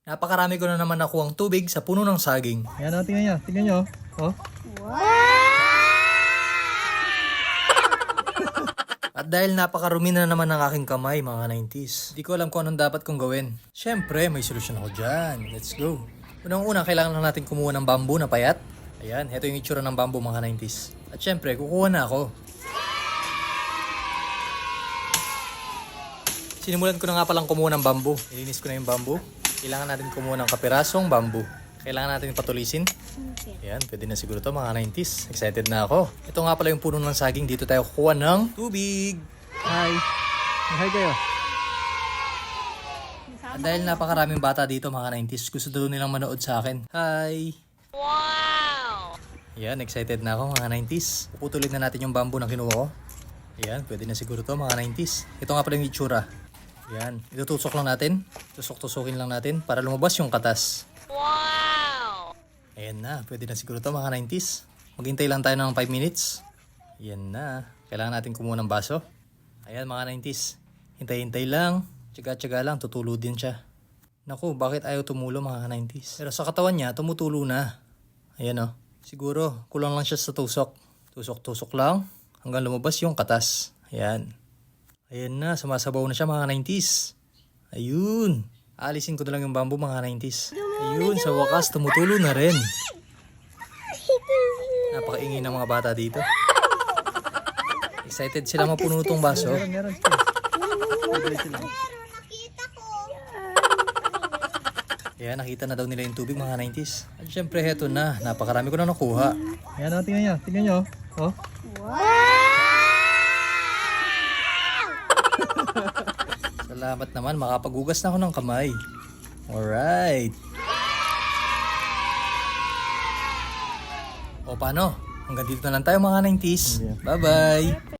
Napakarami ko na naman nakuhang tubig sa puno ng saging. Ayan o, tingnan nyo. Tingnan nyo. Oh. At dahil napakarumi na naman ng aking kamay, mga 90s, di ko alam kung anong dapat kong gawin. Siyempre, may solusyon ako dyan. Let's go. Unang-una, kailangan lang natin kumuha ng bamboo na payat. Ayan, heto yung itsura ng bamboo, mga 90s. At siyempre, kukuha na ako. Sinimulan ko na nga palang kumuha ng bamboo. Nilinis ko na yung bamboo. Kailangan natin kumuha ng kapirasong bamboo. Kailangan natin patulisin. Ayan, pwede na siguro to mga 90s. Excited na ako. Ito nga pala yung puno ng saging. Dito tayo kukuha ng tubig. Hi. Hi kayo. At dahil napakaraming bata dito mga 90s, gusto daw nilang manood sa akin. Hi! Wow! Ayan, excited na ako mga 90s. Puputulin na natin yung bamboo na kinuha ko. Ayan, pwede na siguro to mga 90s. Ito nga pala yung itsura. Ayan, itutusok lang natin. Tusok-tusokin lang natin para lumabas yung katas. Wow! Ayan na, pwede na siguro to mga 90s. Maghintay lang tayo ng 5 minutes. Ayan na, kailangan natin kumuha ng baso. Ayan mga 90s, hintay-hintay lang. Tsaga-tsaga lang, tutulo din siya. Naku, bakit ayaw tumulo mga 90s? Pero sa katawan niya, tumutulo na. Ayan o, siguro kulang lang siya sa tusok. Tusok-tusok lang hanggang lumabas yung katas. Ayan. Ayan na, sumasabaw na siya mga 90s. Ayun. Aalisin ko na lang yung bamboo mga 90s. Ayun, sa wakas tumutulo na rin. Napakaingay ng mga bata dito. Excited sila mapuno tong baso. Meron. Ayan, nakita na daw nila yung tubig mga 90s. At syempre, heto na. Napakarami ko na nakuha. Ayan o, tingnan nyo. Tingnan nyo. Oh. Salamat naman, makapaghugas na ako ng kamay. Alright. O paano? Hanggang dito na lang tayo mga 90s. Bye-bye!